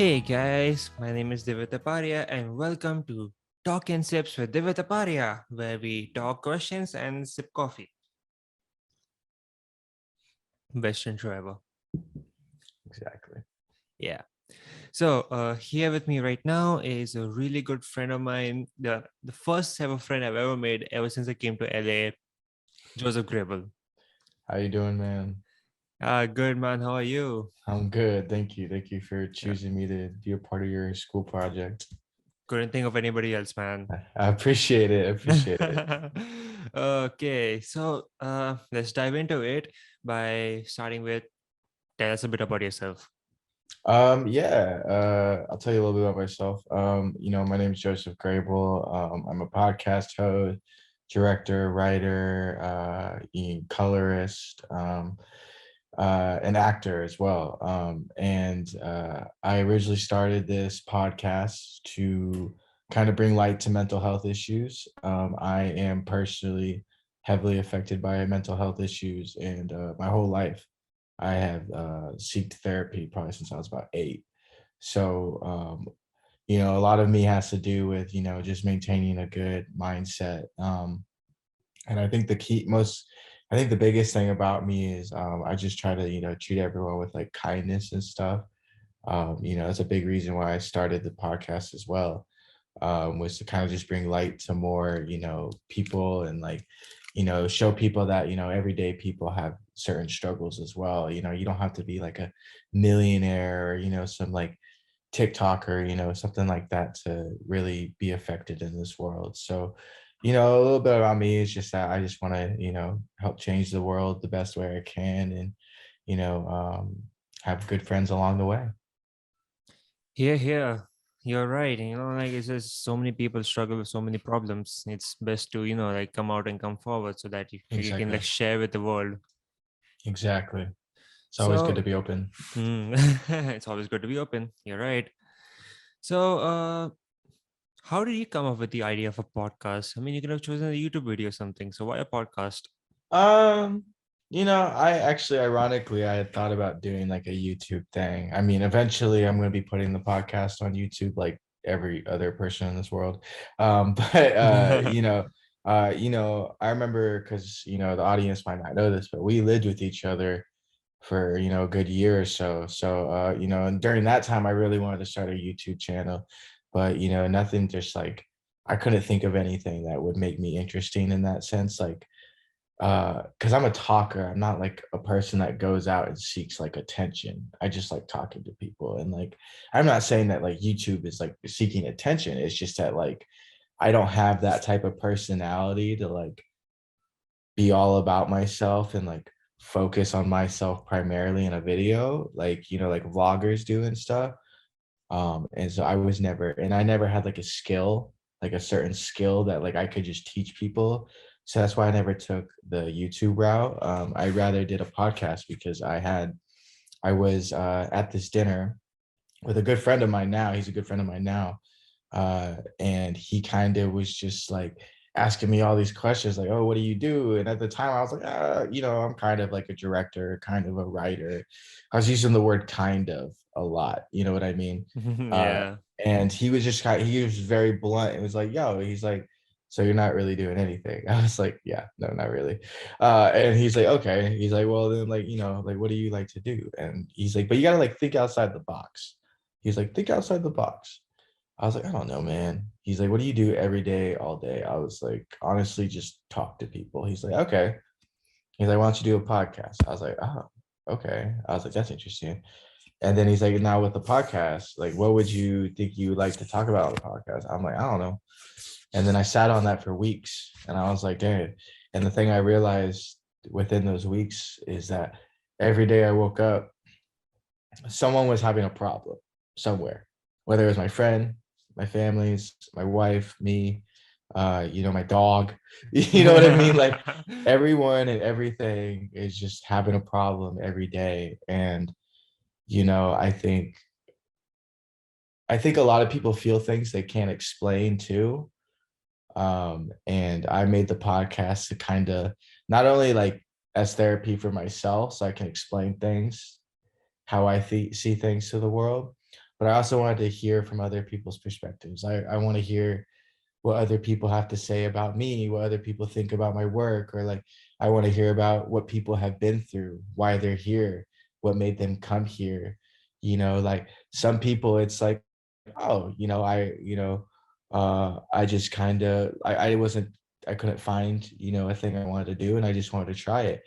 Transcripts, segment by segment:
Hey guys, my name is Divya Taparia and welcome to Talk and Sips with Divya Taparia, where we talk questions and sip coffee. Best intro ever. Exactly. Yeah. So here with me right now is a really good friend of mine, the first ever friend I've ever made ever since I came to LA, Joseph Grable. How you doing, man? Good man, how are you? I'm good. Thank you. Thank you for Yeah. choosing me to be a part of your school project. Couldn't think of anybody else, man. I appreciate it. I appreciate it. Okay, so let's dive into it by starting with tell us a bit about yourself. I'll tell you a little bit about myself. My name is Joseph Grable. I'm a podcast host, director, writer, colorist, an actor as well. I originally started this podcast to kind of bring light to mental health issues. I am personally heavily affected by mental health issues, and my whole life I have sought therapy probably since I was about 8. So, a lot of me has to do with, just maintaining a good mindset. And I think the biggest thing about me is I just try to, treat everyone with like kindness and stuff. That's a big reason why I started the podcast as well, was to kind of just bring light to more, people and like, show people that, everyday people have certain struggles as well. You don't have to be like a millionaire or, some like TikToker, something like that to really be affected in this world. So, a little bit about me is just that I just want to, help change the world the best way I can and, you know, um, have good friends along the way. Here, you're right. Like it's just so many people struggle with so many problems. It's best to, like come out and come forward so that you can like Exactly. share with the world. Exactly. It's always good to So, be open. mm, it's always good to be open. You're right. So, how did you come up with the idea of a podcast? I mean, you could have chosen a YouTube video or something. So why a podcast? Um, I actually, ironically, I had thought about doing like a YouTube thing. I mean, eventually I'm going to be putting the podcast on YouTube like every other person in this world. But I remember because, the audience might not know this, but we lived with each other for, a good year or so. So, and during that time, I really wanted to start a YouTube channel, but, nothing just like, I couldn't think of anything that would make me interesting in that sense. Like, because I'm a talker. I'm not like a person that goes out and seeks like attention. I just like talking to people. And like, I'm not saying that like YouTube is like seeking attention. It's just that like I don't have that type of personality to like be all about myself and like focus on myself primarily in a video, like, like vloggers do and stuff. And so I never had like a skill, like a certain skill that like I could just teach people. So that's why I never took the YouTube route. I rather did a podcast because I was at this dinner with a good friend of mine now. He's a good friend of mine now. And he kind of was just like asking me all these questions like, oh, what do you do? And at the time I was like, I'm kind of like a director, kind of a writer. I was using the word kind of a lot, you know what I mean? uh Yeah. and he was very blunt. It was like, yo, he's like, so you're not really doing anything. I was like, yeah, no, not really. And he's like, okay. He's like, well then, like, like, what do you like to do? And he's like, but you gotta like think outside the box. He's like, think outside the box. I was like, I don't know, man. He's like, what do you do every day, all day? I was like, honestly, just talk to people. He's like, okay. He's like, why don't you do a podcast? I was like, oh, okay. I was like, that's interesting. And then he's like, now with the podcast, like, what would you think you like to talk about on the podcast? I'm like, I don't know. And then I sat on that for weeks and I was like, dang. And the thing I realized within those weeks is that every day I woke up, someone was having a problem somewhere, whether it was my friend, my families, my wife, me, my dog. You know what I mean? Like everyone and everything is just having a problem every day. And, you know, I think a lot of people feel things they can't explain too. And I made the podcast to kind of not only like as therapy for myself so I can explain things how I see things to the world, but I also wanted to hear from other people's perspectives. I want to hear what other people have to say about me, what other people think about my work, or like I want to hear about what people have been through, why they're here, what made them come here. Like some people, it's like, oh, I just kind of, I couldn't find, a thing I wanted to do, and I just wanted to try it.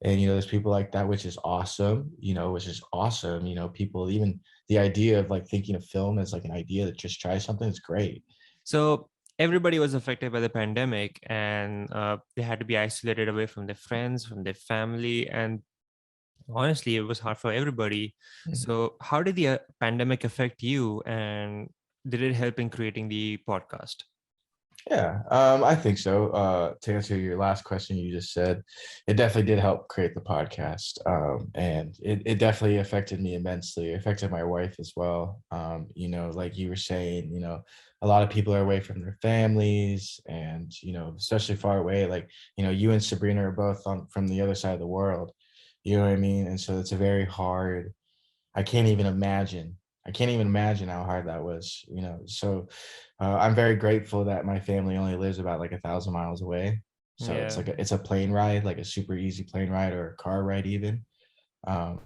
And there's people like that, which is awesome. Which is awesome. People, even the idea of like thinking of film as like an idea that just try something is great. So everybody was affected by the pandemic, and they had to be isolated away from their friends, from their family, and honestly, it was hard for everybody. So, how did the pandemic affect you, and did it help in creating the podcast? Yeah, I think so. To answer your last question, you just said it definitely did help create the podcast, and it definitely affected me immensely. It affected my wife as well. Like you were saying, a lot of people are away from their families, and especially far away. Like you and Sabrina are both from the other side of the world. You know what I mean? And so it's a very hard. I can't even imagine. I can't even imagine how hard that was. So I'm very grateful that my family only lives about like 1,000 miles away. So it's Yeah. like it's a plane ride, like a super easy plane ride or a car ride even. Um,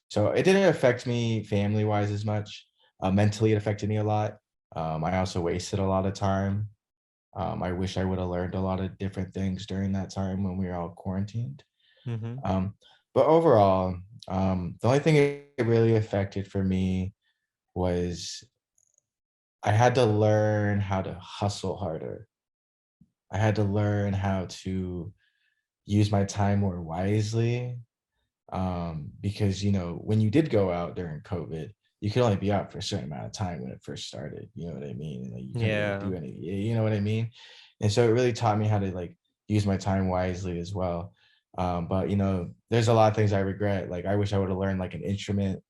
so it didn't affect me family wise as much. Mentally, it affected me a lot. I also wasted a lot of time. I wish I would have learned a lot of different things during that time when we were all quarantined. Mm-hmm. Um, but overall, the only thing it really affected for me was I had to learn how to hustle harder. I had to learn how to use my time more wisely. Because when you did go out during COVID, you could only be out for a certain amount of time when it first started. You know what I mean? Like you couldn't really Yeah. do any. You know what I mean? And so it really taught me how to like use my time wisely as well. But there's a lot of things I regret. Like I wish I would have learned like an instrument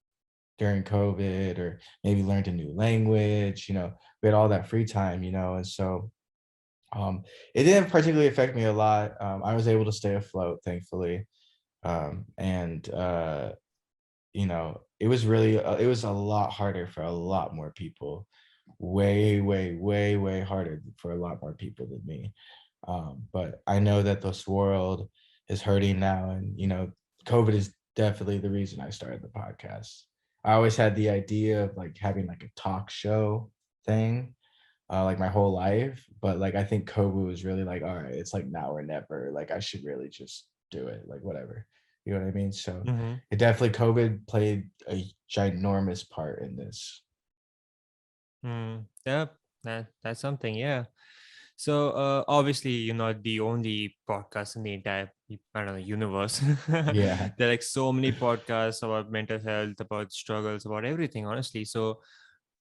during COVID, or maybe learned a new language. We had all that free time. And so it didn't particularly affect me a lot. I was able to stay afloat, thankfully. And it was really it was a lot harder for a lot more people, way way way way harder for a lot more people than me. But I know that this world is hurting now, and COVID is definitely the reason I started the podcast. I always had the idea of like having like a talk show thing, like my whole life, but like I think COVID was really like, all right, it's like now or never. Like I should really just do it, like whatever. You know what I mean? So Mm-hmm. it definitely COVID played a ginormous part in this. Yep. That's something. Yeah. So obviously you're not the only podcast in the entire, I don't know, universe. Yeah. There are like so many podcasts about mental health, about struggles, about everything, honestly. So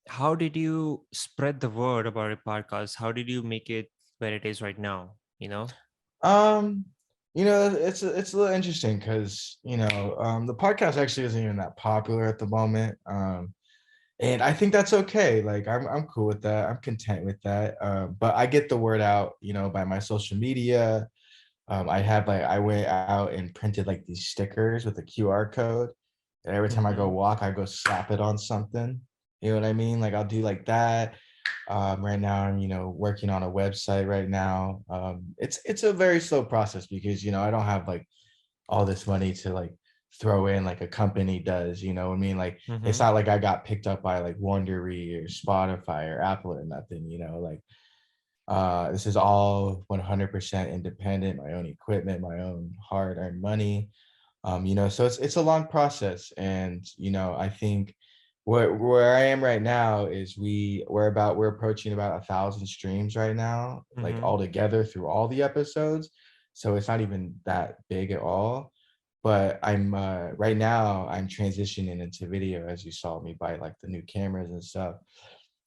how did you spread the word about a podcast? How did you make it where it is right now? You know? Um, it's a little interesting because the podcast actually isn't even that popular at the moment. And I think that's okay. Like I'm cool with that. I'm content with that. But I get the word out, by my social media. I went out and printed like these stickers with a QR code. And every time I go Mm-hmm. walk, I go slap it on something. You know what I mean? Like I'll do like that. Right now I'm, working on a website right now. It's a very slow process because, I don't have like all this money to like throw in like a company does, you know what I mean? Like it's Mm-hmm. not like I got picked up by like Wondery or Spotify or Apple or nothing, like this is all 100% independent, my own equipment, my own hard-earned money. So it's a long process, and I think where I am right now is we're approaching about 1,000 streams right now, like Mm-hmm. all together through all the episodes. So it's not even that big at all. But I'm right now I'm transitioning into video, as you saw me buy like the new cameras and stuff.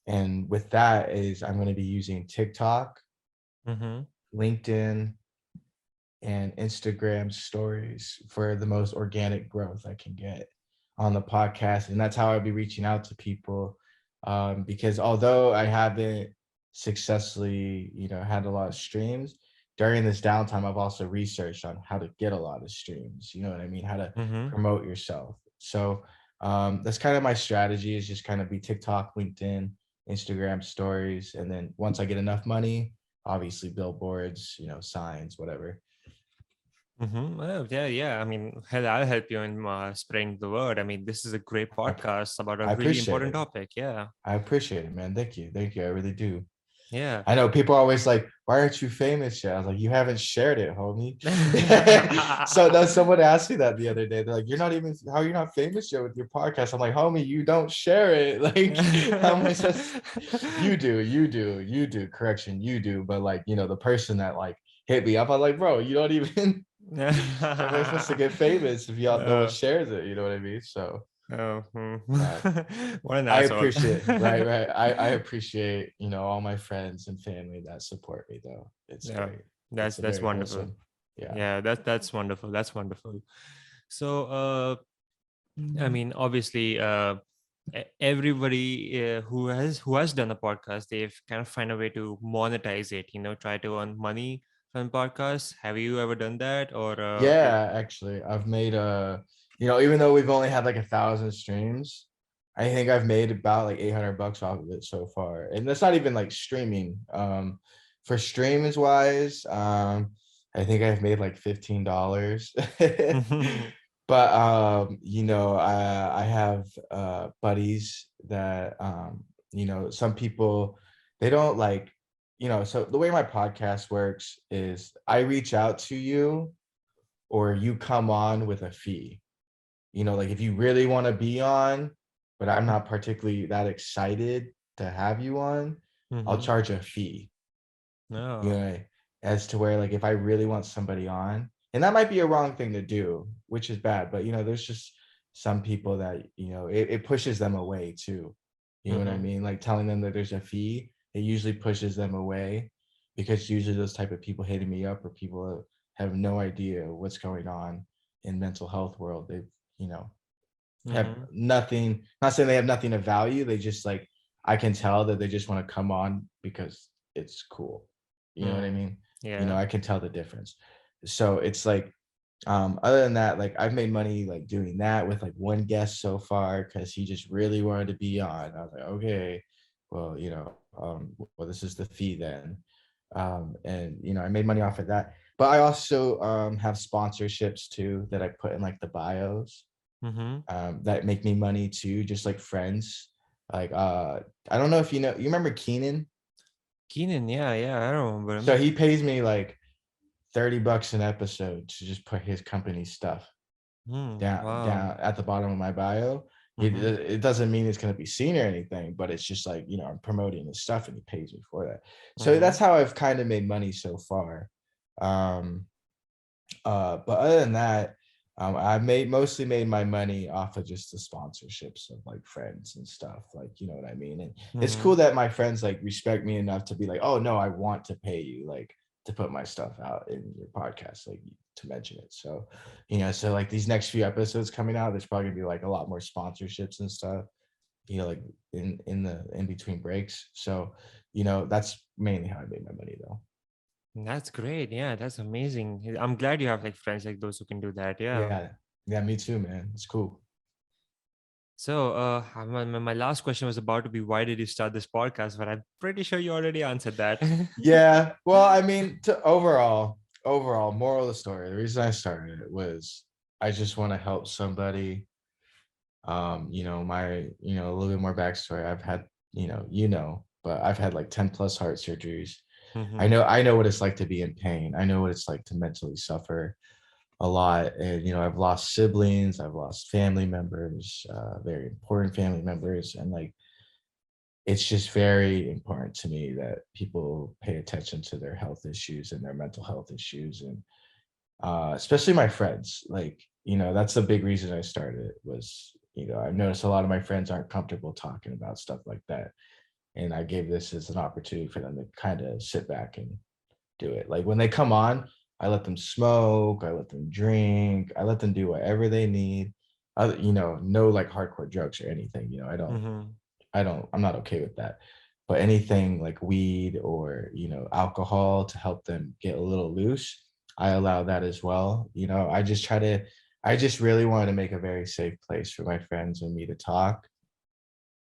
And with that is I'm going to be using TikTok, Mm-hmm. LinkedIn, and Instagram stories for the most organic growth I can get on the podcast. And that's how I'll be reaching out to people. Because although I haven't successfully, had a lot of streams during this downtime, I've also researched on how to get a lot of streams. You know what I mean? How to Mm-hmm. promote yourself. So That's kind of my strategy, is just kind of be TikTok, LinkedIn, Instagram stories. And then once I get enough money, obviously billboards, signs, whatever. Well, yeah, yeah. I mean, hell, I'll help you in spreading the word. I mean, this is a great I, podcast about a I really appreciate important it. topic. Yeah, I appreciate it, man. Thank you. Thank you. I really do. yeah. I know people are always like, why aren't you famous yet? I was like, you haven't shared it, homie. So no, someone asked me that the other day. They're like, you're not even, how are you not famous yet with your podcast? I'm like, homie, you don't share it. Like, how am I supposed you do. Correction, you do. But like, the person that like hit me up, I'm like, bro, you don't even, how am I supposed to get famous if y'all no one uh, shares it? You know what I mean? So oh, uh, what an I asshole. appreciate, right, right. I appreciate, all my friends and family that support me though. It's Yeah, great. It's a that's very wonderful. wholesome. Yeah. Yeah, that's wonderful. That's wonderful. So, I mean, obviously, everybody who has done a podcast, they've kind of find a way to monetize it. Try to earn money from podcasts. Have you ever done that, or Yeah, actually, I've made even though we've only had like 1,000 streams, I think I've made about like $800 off of it so far. And that's not even like streaming. For streams wise, I think I've made like $15. But I have buddies that some people, they don't like, so the way my podcast works is I reach out to you, or you come on with a fee. Like if you really want to be on, but I'm not particularly that excited to have you on, I'll Mm-hmm. charge a fee. you No. know, as to where like if I really want somebody on, and that might be a wrong thing to do, which is bad, but there's just some people that it pushes them away too. You know what I Mm-hmm. mean? Like telling them that there's a fee, it usually pushes them away, because usually those type of people hitting me up are people that have no idea what's going on in mental health world. They've you know have Mm-hmm. nothing, not saying they have nothing of value, they just like, I can tell that they just want to come on because it's cool. You know what I Mm. mean? Yeah. I can tell the difference. So it's like, other than that, like I've made money like doing that with like one guest so far, because he just really wanted to be on. I was like, okay, well, well, this is the fee then. And I made money off of that. But I also have sponsorships too that I put in like the bios, Mm-hmm. that make me money too, just like friends. Like I don't know if you remember Keenan. Keenan, yeah, yeah, I remember So him. he pays me like $30 an episode to just put his company stuff down Wow. at the bottom of my bio. Mm-hmm. It doesn't mean it's going to be seen or anything, but it's just like, I'm promoting his stuff and he pays me for that. So that's Mm-hmm. how I've kind of made money so far. Um, but other than that, I mostly made my money off of just the sponsorships of like friends and stuff. Like, you know what I mean? And it's Mm-hmm. cool that my friends like respect me enough to be like, oh no, I want to pay you like to put my stuff out in your podcast, like to mention it. So, so like these next few episodes coming out, there's probably gonna be like a lot more sponsorships and stuff, like in between breaks. So, that's mainly how I made my money though. That's great. Yeah, that's amazing. I'm glad you have like friends like those who can do that. Yeah. Yeah. Yeah, me too, man. It's cool. So, my last question was about to be, why did you start this podcast? But I'm pretty sure you already answered that. Yeah. Well, I mean, to overall, moral of the story, the reason I started it was I just want to help somebody. A little bit more backstory. I've had, but I've had like 10 plus heart surgeries. Mm-hmm. I know what it's like to be in pain. I know what it's like to mentally suffer a lot. And, I've lost siblings, I've lost family members, very important family members. And like, it's just very important to me that people pay attention to their health issues and their mental health issues, and especially my friends. Like, that's a big reason I started, was I've noticed a lot of my friends aren't comfortable talking about stuff like that, and I gave this as an opportunity for them to kind of sit back and do it. Like when they come on, I let them smoke, I let them drink, I let them do whatever they need. No like hardcore drugs or anything. Mm-hmm. I'm not okay with that. But anything like weed or, alcohol to help them get a little loose, I allow that as well. I just try to I just really wanted to make a very safe place for my friends and me to talk,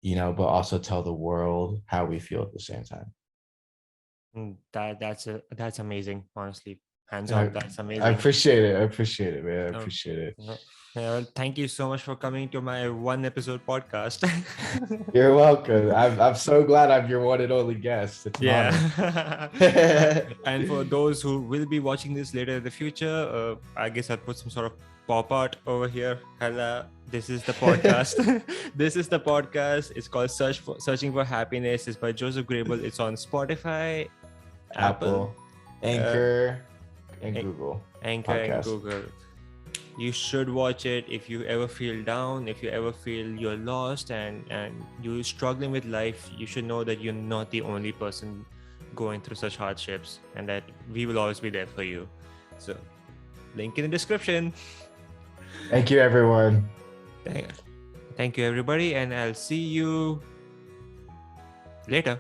but also tell the world how we feel at the same time. That's amazing, honestly. Hands I, on, that's I amazing. appreciate it. I appreciate it, man. I Oh, appreciate it. yeah. Well, thank you so much for coming to my one episode podcast. You're welcome. I'm so glad I'm your one and only guest. It's an honor. Yeah. And for those who will be watching this later in the future, I guess I'll put some sort of pop art over here. Hello, this is the podcast. This is the podcast. It's called Searching for Happiness. It's by Joseph Grable. It's on Spotify, Apple, Anchor, and An- Google Anchor, and podcast. Google. You should watch it if you ever feel down, if you ever feel you're lost and you're struggling with life. You should know that you're not the only person going through such hardships, and that we will always be there for you. So, link in the description. Thank you, everyone. Thank you, everybody, and I'll see you later.